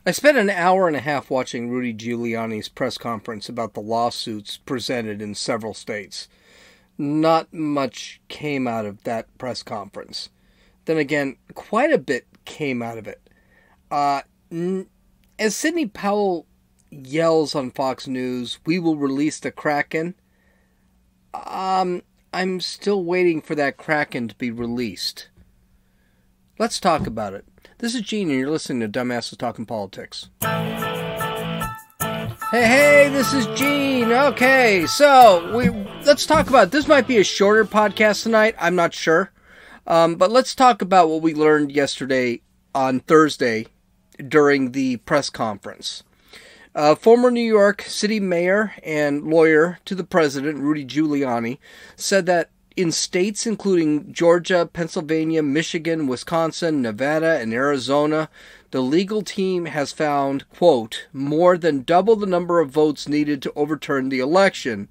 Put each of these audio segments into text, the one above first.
I spent an hour and a half watching Rudy Giuliani's press conference about the lawsuits presented in several states. Not much came out of that press conference. Then again, quite a bit came out of it. As Sydney Powell yells on Fox News, "We will release the Kraken," I'm still waiting for that Kraken to be released. Let's talk about it. This is Gene, and you're listening to Dumbasses Talking Politics. Hey, this is Gene. Okay, so let's talk about, this might be a shorter podcast tonight, I'm not sure. But let's talk about what we learned yesterday on Thursday during the press conference. Former New York City mayor and lawyer to the president, Rudy Giuliani, said that in states including Georgia, Pennsylvania, Michigan, Wisconsin, Nevada, and Arizona, the legal team has found, quote, more than double the number of votes needed to overturn the election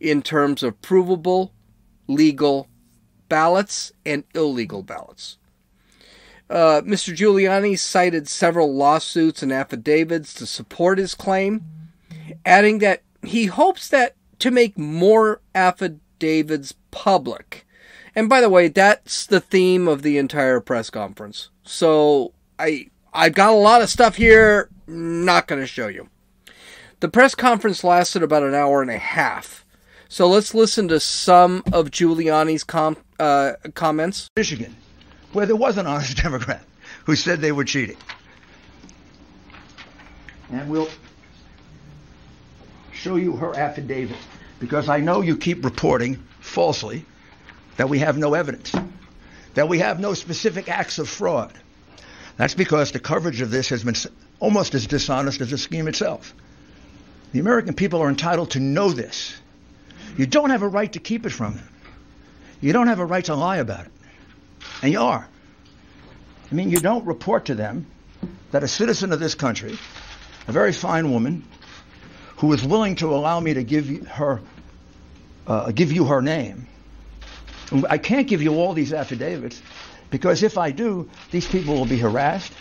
in terms of provable, legal ballots and illegal ballots. Mr. Giuliani cited several lawsuits and affidavits to support his claim, adding that he hopes that to make more affidavits public. And by the way, that's the theme of the entire press conference. So I've got a lot of stuff here, not going to show you. The press conference lasted about an hour and a half. So let's listen to some of Giuliani's comments. Michigan, where there was an honest Democrat who said they were cheating. And we'll show you her affidavit, because I know you keep reporting falsely that we have no evidence, that we have no specific acts of fraud. That's because the coverage of this has been almost as dishonest as the scheme itself. The American people are entitled to know this. You don't have a right to keep it from them. You don't have a right to lie about it. And you are. I mean, you don't report to them that a citizen of this country, a very fine woman, who is willing to allow me to give you her name. I can't give you all these affidavits, because if I do, these people will be harassed,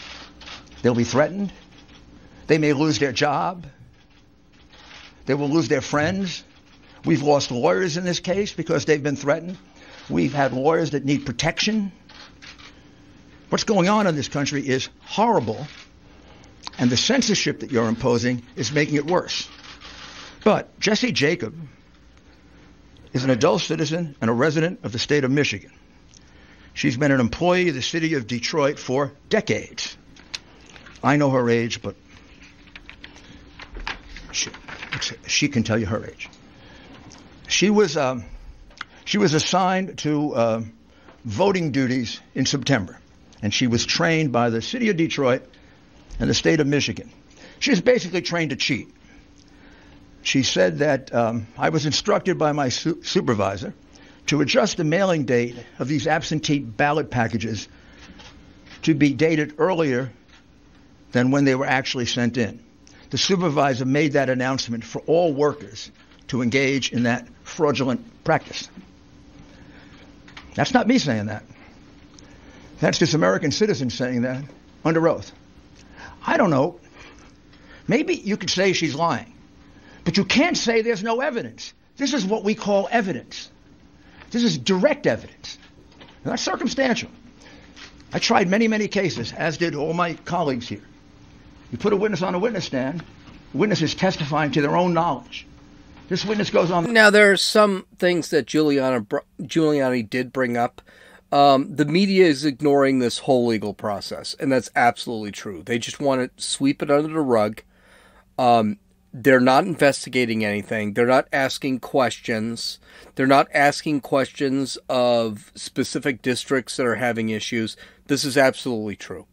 they'll be threatened, they may lose their job, they will lose their friends. We've lost lawyers in this case because they've been threatened. We've had lawyers that need protection. What's going on in this country is horrible, and the censorship that you're imposing is making it worse. But Jessie Jacob is an adult citizen and a resident of the state of Michigan. She's been an employee of the city of Detroit for decades. I know her age, but she can tell you her age. She was assigned to voting duties in September, and she was trained by the city of Detroit and the state of Michigan. She was basically trained to cheat. She said that I was instructed by my supervisor to adjust the mailing date of these absentee ballot packages to be dated earlier than when they were actually sent in. The supervisor made that announcement for all workers to engage in that fraudulent practice. That's not me saying that. That's this American citizen saying that under oath. I don't know. Maybe you could say she's lying, but you can't say there's no evidence. This is what we call evidence. This is direct evidence. Not circumstantial. I tried many, many cases, as did all my colleagues here. You put a witness on a witness stand, the witness is testifying to their own knowledge. This witness goes on. Now, there are some things that Giuliani did bring up. The media is ignoring this whole legal process, and that's absolutely true. They just want to sweep it under the rug. They're not investigating anything. They're not asking questions. They're not asking questions of specific districts that are having issues. This is absolutely true.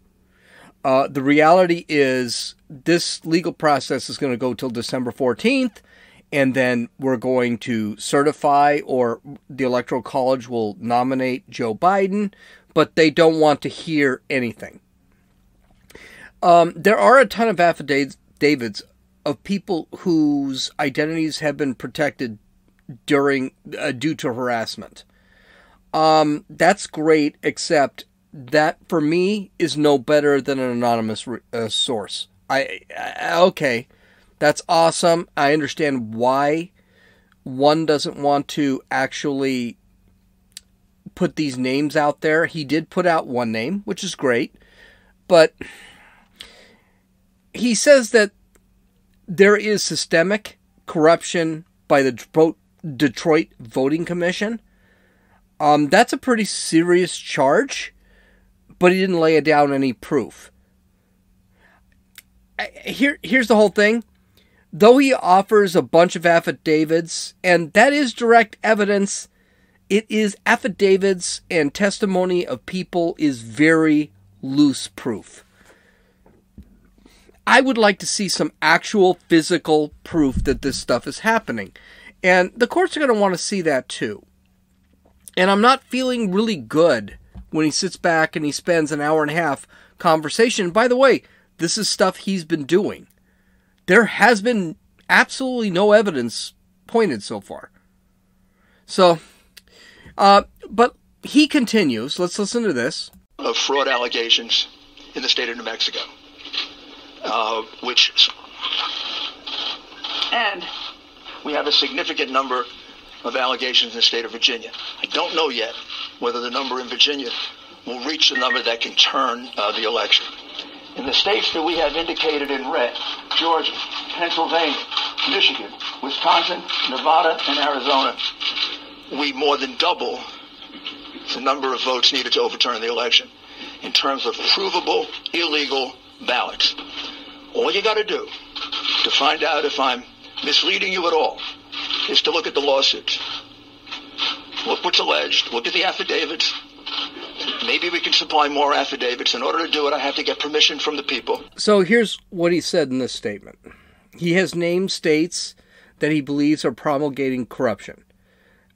The reality is this legal process is going to go till December 14th, and then we're going to certify, or the Electoral College will nominate Joe Biden, but they don't want to hear anything. There are a ton of affidavits of people whose identities have been protected due to harassment. That's great, except that for me is no better than an anonymous source. Okay, that's awesome. I understand why one doesn't want to actually put these names out there. He did put out one name, which is great, but he says that there is systemic corruption by the Detroit Voting Commission. That's a pretty serious charge, but he didn't lay down any proof. Here's the whole thing. Though he offers a bunch of affidavits, and that is direct evidence, it is affidavits and testimony of people is very loose proof. I would like to see some actual physical proof that this stuff is happening. And the courts are going to want to see that too. And I'm not feeling really good when he sits back and he spends an hour and a half conversation. By the way, this is stuff he's been doing. There has been absolutely no evidence pointed so far. So, but he continues. Let's listen to this. Of fraud allegations in the state of New Mexico, and we have a significant number of allegations in the state of Virginia. I don't know yet whether the number in Virginia will reach the number that can turn the election. In the states that we have indicated in red, Georgia, Pennsylvania, Michigan, Wisconsin, Nevada, and Arizona, we more than double the number of votes needed to overturn the election in terms of provable illegal ballots. All you got to do to find out if I'm misleading you at all is to look at the lawsuits. Look what's alleged. Look at the affidavits. Maybe we can supply more affidavits. In order to do it, I have to get permission from the people. So here's what he said in this statement. He has named states that he believes are promulgating corruption,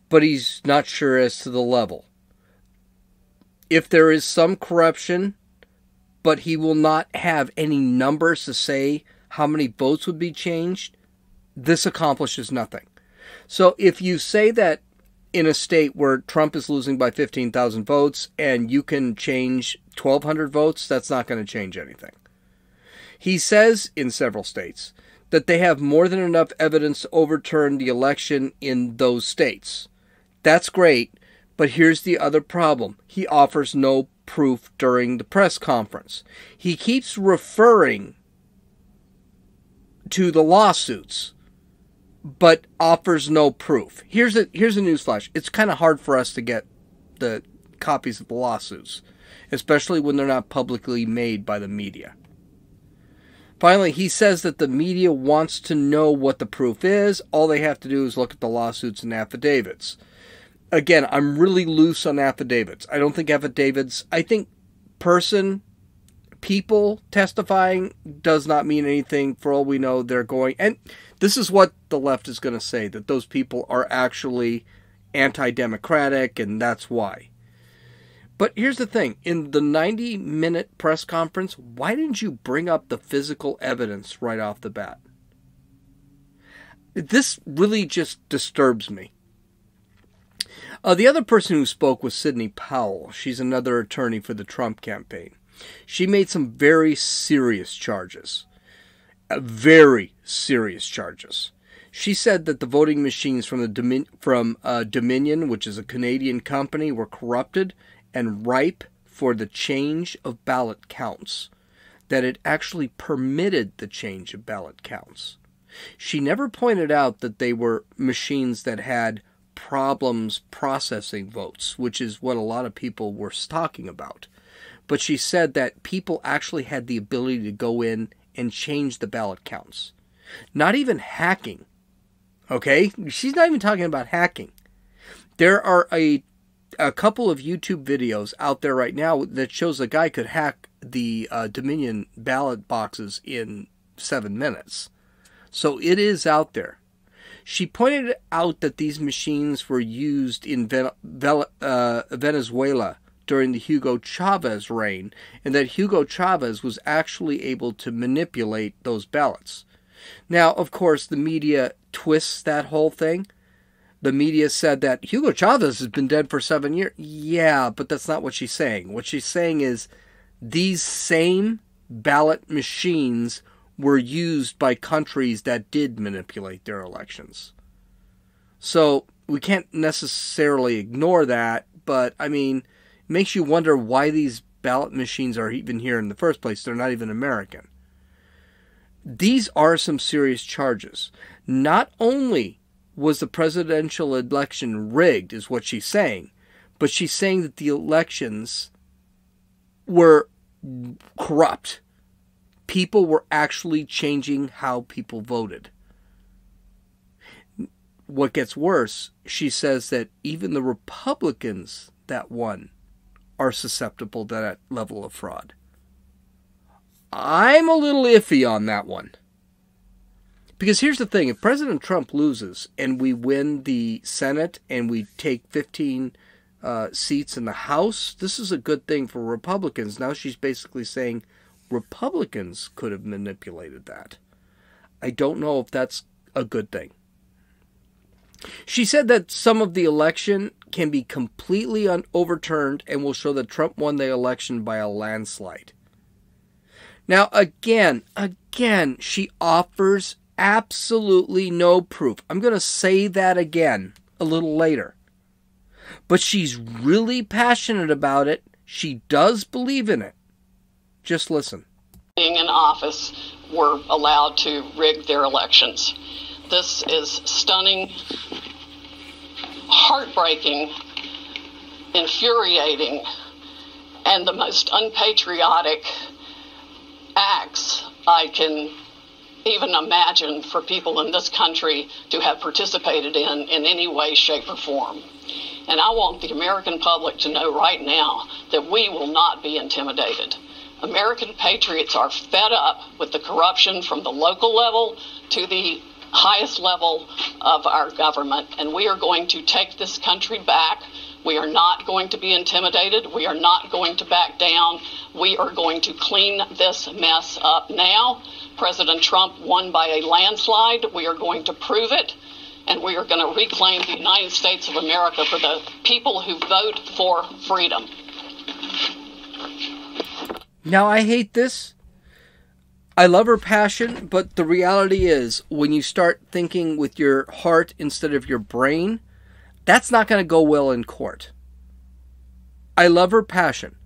but he's not sure as to the level. If there is some corruption, but he will not have any numbers to say how many votes would be changed, this accomplishes nothing. So if you say that in a state where Trump is losing by 15,000 votes and you can change 1,200 votes, that's not going to change anything. He says in several states that they have more than enough evidence to overturn the election in those states. That's great, but here's the other problem. He offers no proof during the press conference. He keeps referring to the lawsuits, but offers no proof. Here's a newsflash. It's kind of hard for us to get the copies of the lawsuits, especially when they're not publicly made by the media. Finally, he says that the media wants to know what the proof is. All they have to do is look at the lawsuits and affidavits. Again, I'm really loose on affidavits. I don't think affidavits, I think people testifying does not mean anything. For all we know, they're going, and this is what the left is going to say, that those people are actually anti-democratic, and that's why. But here's the thing. In the 90-minute press conference, why didn't you bring up the physical evidence right off the bat? This really just disturbs me. The other person who spoke was Sydney Powell. She's another attorney for the Trump campaign. She made some very serious charges. Very serious charges. She said that the voting machines from Dominion, which is a Canadian company, were corrupted and ripe for the change of ballot counts. That it actually permitted the change of ballot counts. She never pointed out that they were machines that had problems processing votes, which is what a lot of people were talking about. But she said that people actually had the ability to go in and change the ballot counts. Not even hacking. Okay? She's not even talking about hacking. There are a couple of YouTube videos out there right now that shows a guy could hack the Dominion ballot boxes in 7 minutes. So it is out there. She pointed out that these machines were used in Venezuela during the Hugo Chavez reign, and that Hugo Chavez was actually able to manipulate those ballots. Now, of course, the media twists that whole thing. The media said that Hugo Chavez has been dead for 7 years. Yeah, but that's not what she's saying. What she's saying is these same ballot machines were used by countries that did manipulate their elections. So we can't necessarily ignore that, but I mean, it makes you wonder why these ballot machines are even here in the first place. They're not even American. These are some serious charges. Not only was the presidential election rigged, is what she's saying, but she's saying that the elections were corrupt. People were actually changing how people voted. What gets worse, she says that even the Republicans that won are susceptible to that level of fraud. I'm a little iffy on that one. Because here's the thing, if President Trump loses and we win the Senate and we take 15 seats in the House, this is a good thing for Republicans. Now she's basically saying Republicans could have manipulated that. I don't know if that's a good thing. She said that some of the election can be completely overturned and will show that Trump won the election by a landslide. Now, again, she offers absolutely no proof. I'm going to say that again a little later. But she's really passionate about it. She does believe in it. Just listen. Being in office were allowed to rig their elections. This is stunning, heartbreaking, infuriating, and the most unpatriotic acts I can even imagine for people in this country to have participated in any way, shape, or form. And I want the American public to know right now that we will not be intimidated. American patriots are fed up with the corruption from the local level to the highest level of our government, and we are going to take this country back. We are not going to be intimidated. We are not going to back down. We are going to clean this mess up now. President Trump won by a landslide. We are going to prove it, and we are going to reclaim the United States of America for the people who vote for freedom. Now, I hate this. I love her passion, but the reality is, when you start thinking with your heart instead of your brain, that's not going to go well in court. I love her passion.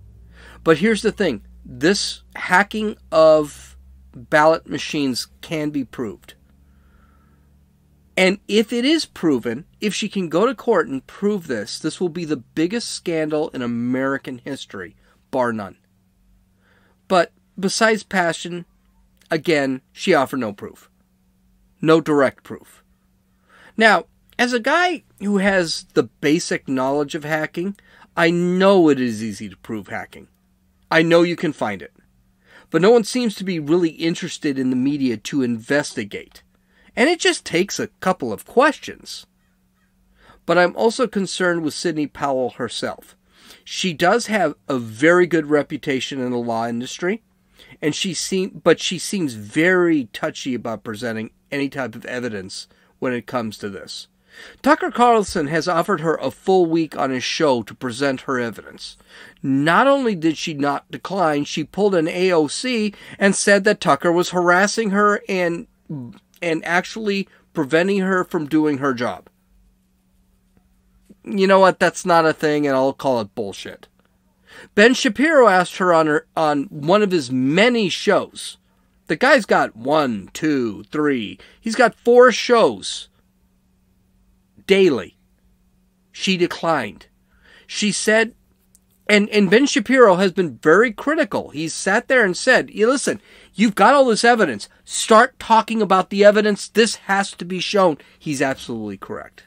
But here's the thing. This hacking of ballot machines can be proved. And if it is proven, if she can go to court and prove this, this will be the biggest scandal in American history, bar none. But besides passion, again, she offered no proof. No direct proof. Now, as a guy who has the basic knowledge of hacking, I know it is easy to prove hacking. I know you can find it. But no one seems to be really interested in the media to investigate. And it just takes a couple of questions. But I'm also concerned with Sydney Powell herself. She does have a very good reputation in the law industry, and she seems very touchy about presenting any type of evidence when it comes to this. Tucker Carlson has offered her a full week on his show to present her evidence. Not only did she not decline, she pulled an AOC and said that Tucker was harassing her and actually preventing her from doing her job. You know what? That's not a thing, and I'll call it bullshit. Ben Shapiro asked her on one of his many shows. The guy's got 1, 2, 3. He's got 4 shows daily. She declined. She said, and Ben Shapiro has been very critical. He's sat there and said, listen, you've got all this evidence. Start talking about the evidence. This has to be shown. He's absolutely correct.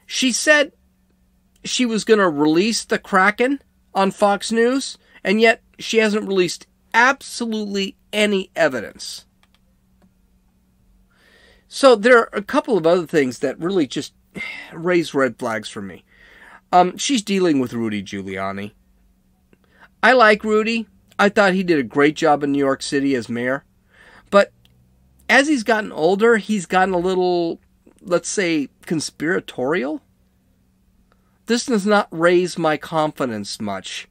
She said she was going to release the Kraken on Fox News, and yet she hasn't released absolutely any evidence. So there are a couple of other things that really just raise red flags for me. She's dealing with Rudy Giuliani. I like Rudy. I thought he did a great job in New York City as mayor. But as he's gotten older, he's gotten a little, let's say, conspiratorial. This does not raise my confidence much.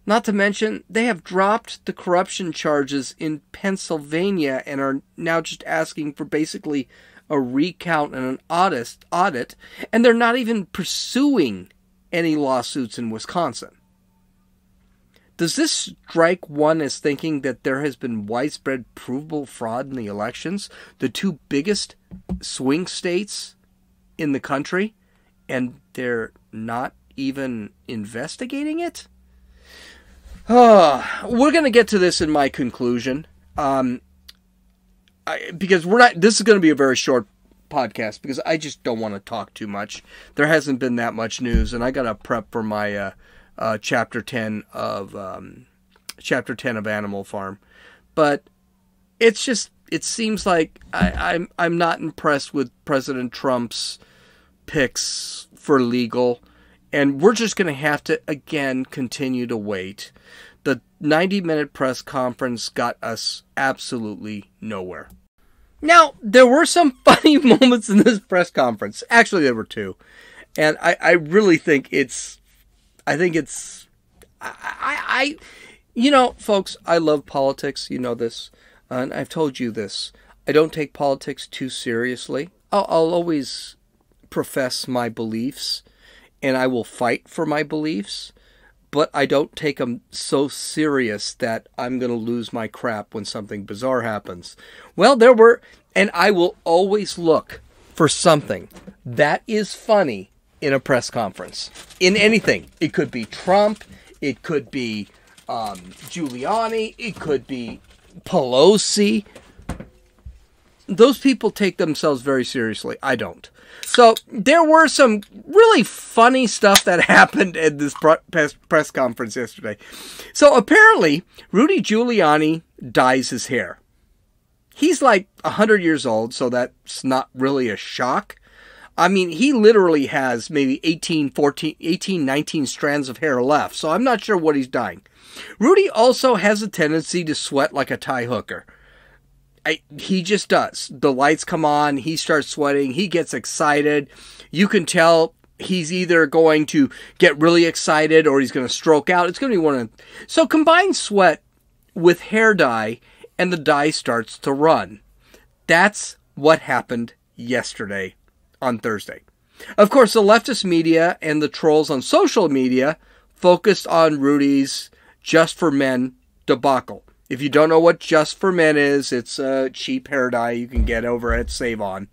Not to mention, they have dropped the corruption charges in Pennsylvania and are now just asking for basically a recount and an audit, and they're not even pursuing any lawsuits in Wisconsin. Does this strike one as thinking that there has been widespread provable fraud in the elections, the two biggest swing states in the country, and they're not even investigating it? We're going to get to this in my conclusion, because this is going to be a very short podcast because I just don't want to talk too much. There hasn't been that much news, and I got to prep for my chapter 10 of Animal Farm. But it seems like I'm not impressed with President Trump's picks for legal. And we're just going to have to, again, continue to wait. The 90-minute press conference got us absolutely nowhere. Now, there were some funny moments in this press conference. Actually, there were two. And I really think folks, I love politics. You know this. And I've told you this. I don't take politics too seriously. I'll always profess my beliefs. And I will fight for my beliefs, but I don't take them so serious that I'm going to lose my crap when something bizarre happens. Well, and I will always look for something that is funny in a press conference. In anything. It could be Trump, it could be Giuliani, it could be Pelosi. Those people take themselves very seriously. I don't. So there were some really funny stuff that happened at this press conference yesterday. So apparently, Rudy Giuliani dyes his hair. He's like 100 years old, so that's not really a shock. I mean, he literally has maybe 19 strands of hair left, so I'm not sure what he's dyeing. Rudy also has a tendency to sweat like a tie hooker. He just does. The lights come on, he starts sweating, he gets excited. You can tell he's either going to get really excited or he's going to stroke out. It's going to be one of them. So combine sweat with hair dye and the dye starts to run. That's what happened yesterday on Thursday. Of course, the leftist media and the trolls on social media focused on Rudy's Just for Men debacle. If you don't know what Just for Men is, it's a cheap hair dye you can get over at Save On.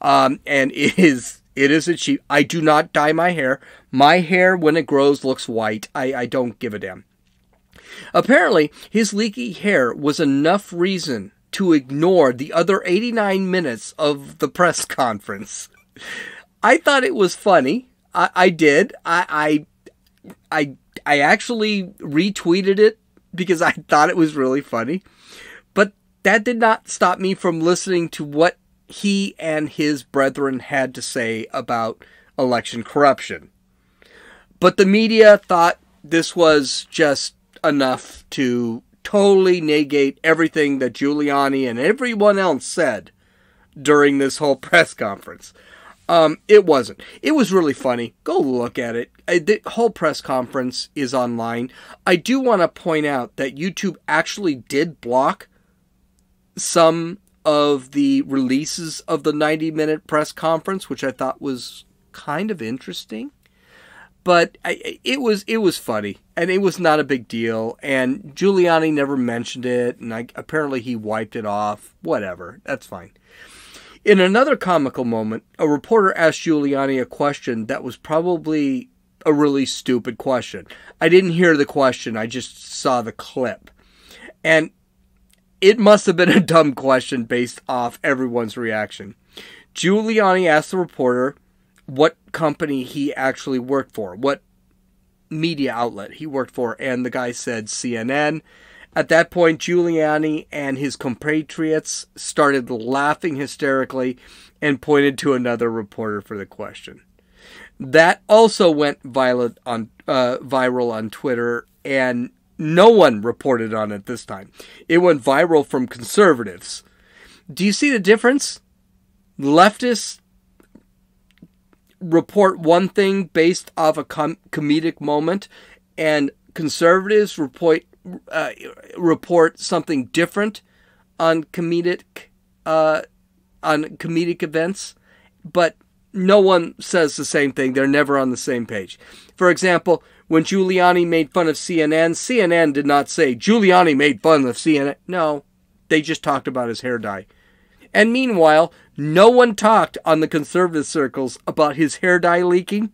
And it is a cheap. I do not dye my hair. My hair, when it grows, looks white. I don't give a damn. Apparently, his leaky hair was enough reason to ignore the other 89 minutes of the press conference. I thought it was funny. I did. I actually retweeted it because I thought it was really funny. But that did not stop me from listening to what he and his brethren had to say about election corruption. But the media thought this was just enough to totally negate everything that Giuliani and everyone else said during this whole press conference. It wasn't. It was really funny. Go look at it. The whole press conference is online. I do want to point out that YouTube actually did block some of the releases of the 90-minute press conference, which I thought was kind of interesting. But it was funny, and it was not a big deal. And Giuliani never mentioned it, and apparently he wiped it off. Whatever, that's fine. In another comical moment, a reporter asked Giuliani a question that was probably a really stupid question. I didn't hear the question, I just saw the clip. And it must have been a dumb question based off everyone's reaction. Giuliani asked the reporter what company he actually worked for, what media outlet he worked for, and the guy said CNN. At that point, Giuliani and his compatriots started laughing hysterically and pointed to another reporter for the question. That also went viral on Twitter, and no one reported on it this time. It went viral from conservatives. Do you see the difference? Leftists report one thing based off a comedic moment, and conservatives report something different on comedic events, but no one says the same thing. They're never on the same page. For example, when Giuliani made fun of CNN did not say Giuliani made fun of CNN. No, they just talked about his hair dye. And meanwhile, no one talked on the conservative circles about his hair dye leaking.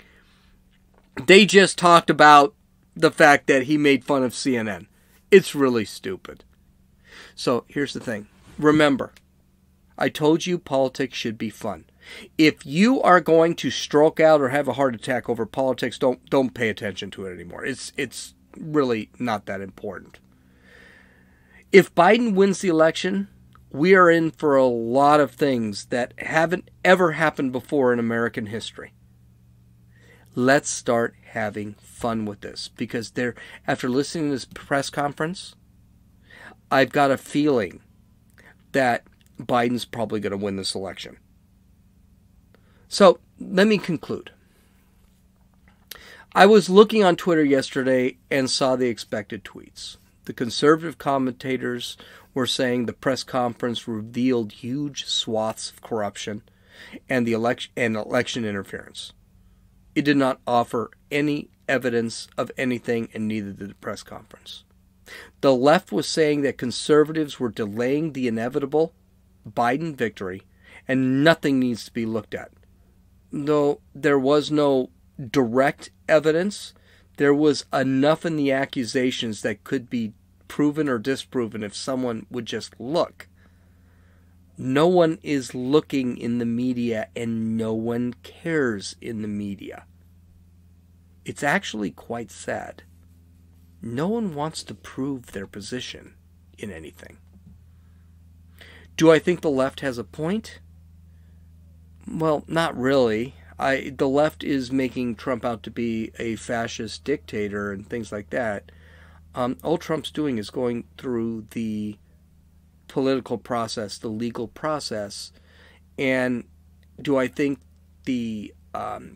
They just talked about the fact that he made fun of CNN. It's really stupid. So here's the thing. Remember, I told you politics should be fun. If you are going to stroke out or have a heart attack over politics, don't pay attention to it anymore. It's really not that important. If Biden wins the election, we are in for a lot of things that haven't ever happened before in American history. Let's start having fun with this, because after listening to this press conference, I've got a feeling that Biden's probably going to win this election. So let me conclude. I was looking on Twitter yesterday and saw the expected tweets. The conservative commentators were saying the press conference revealed huge swaths of corruption and election interference. It did not offer any evidence of anything, and neither did the press conference. The left was saying that conservatives were delaying the inevitable Biden victory and nothing needs to be looked at. Though there was no direct evidence, there was enough in the accusations that could be proven or disproven if someone would just look. No one is looking in the media, and no one cares in the media. It's actually quite sad. No one wants to prove their position in anything. Do I think the left has a point? Well, not really. The left is making Trump out to be a fascist dictator and things like that. All Trump's doing is going through the political process, the legal process. And do I think the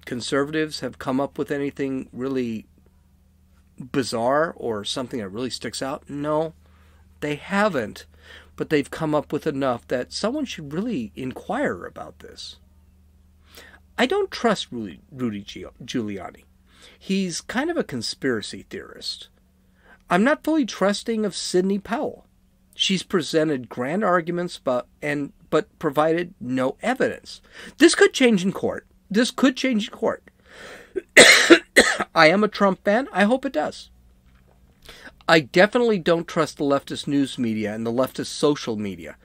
conservatives have come up with anything really bizarre or something that really sticks out? No, they haven't. But they've come up with enough that someone should really inquire about this. I don't trust Rudy Giuliani. He's kind of a conspiracy theorist. I'm not fully trusting of Sydney Powell. She's presented grand arguments but provided no evidence. This could change in court. I am a Trump fan. I hope it does. I definitely don't trust the leftist news media and the leftist social media,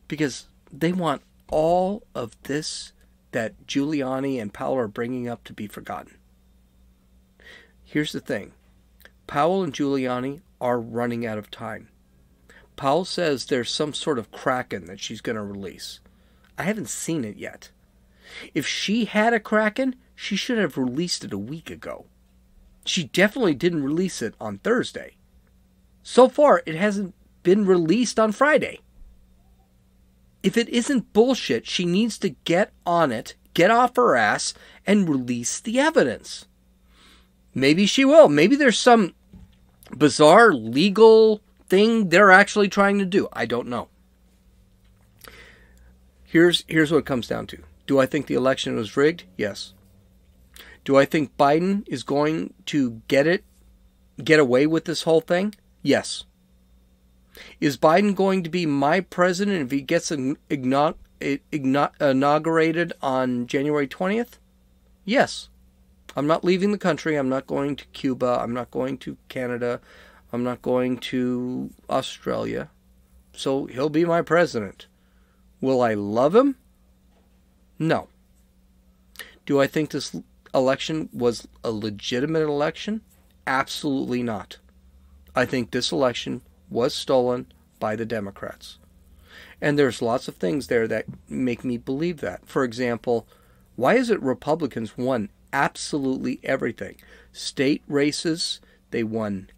because they want all of this that Giuliani and Powell are bringing up to be forgotten. Here's the thing. Powell and Giuliani are running out of time. Powell says there's some sort of Kraken that she's going to release. I haven't seen it yet. If she had a Kraken, she should have released it a week ago. She definitely didn't release it on Thursday. So far, it hasn't been released on Friday. If it isn't bullshit, she needs to get on it, get off her ass, and release the evidence. Maybe she will. Maybe there's some bizarre legal thing they're actually trying to do. I don't know. Here's what it comes down to. Do I think the election was rigged? Yes. Do I think Biden is going to get away with this whole thing? Yes. Is Biden going to be my president if he gets inaugurated on January 20th? Yes. I'm not leaving the country. I'm not going to Cuba. I'm not going to Canada. I'm not going to Australia. So he'll be my president. Will I love him? No. Do I think this election was a legitimate election? Absolutely not. I think this election was stolen by the Democrats. And there's lots of things there that make me believe that. For example, why is it Republicans won absolutely everything? State races, they won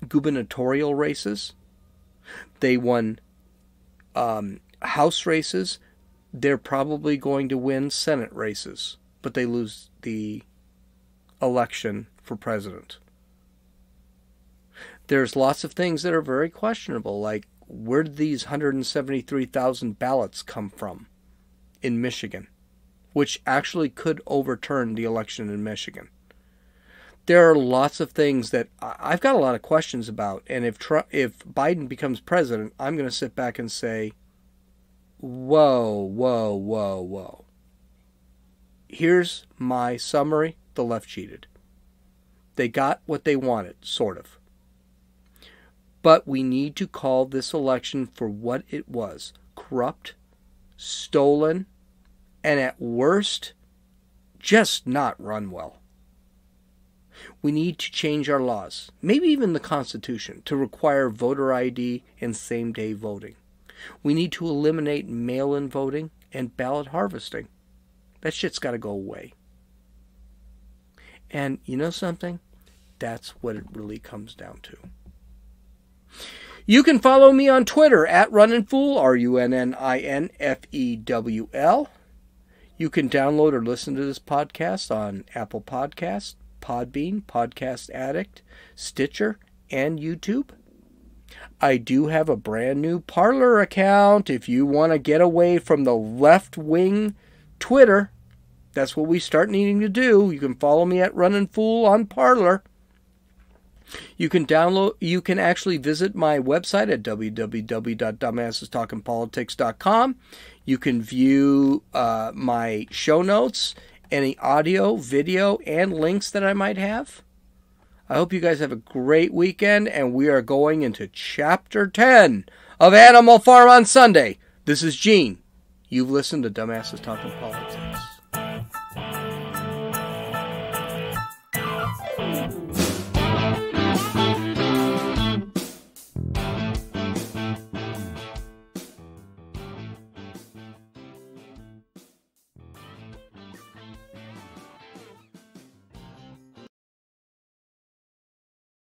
gubernatorial races. They won House races. They're probably going to win Senate races, but they lose the election for president. There's lots of things that are very questionable, like where did these 173,000 ballots come from in Michigan, which actually could overturn the election in Michigan. There are lots of things that I've got a lot of questions about, and if Biden becomes president, I'm going to sit back and say, whoa, whoa, whoa, whoa. Here's my summary. The left cheated. They got what they wanted, sort of. But we need to call this election for what it was. Corrupt, stolen, and at worst, just not run well. We need to change our laws, maybe even the Constitution, to require voter ID and same-day voting. We need to eliminate mail-in voting and ballot harvesting. That shit's got to go away. And you know something? That's what it really comes down to. You can follow me on Twitter at RunninFool, RUNNINFEWL. You can download or listen to this podcast on Apple Podcasts, Podbean, Podcast Addict, Stitcher, and YouTube. I do have a brand new Parler account. If you want to get away from the left-wing Twitter, that's what we start needing to do. You can follow me at RunninFool on Parler. You can actually visit my website at www.dumbassestalkingpolitics.com. You can view my show notes, any audio, video, and links that I might have. I hope you guys have a great weekend, and we are going into Chapter 10 of Animal Farm on Sunday. This is Gene. You've listened to Dumbasses Talking Politics.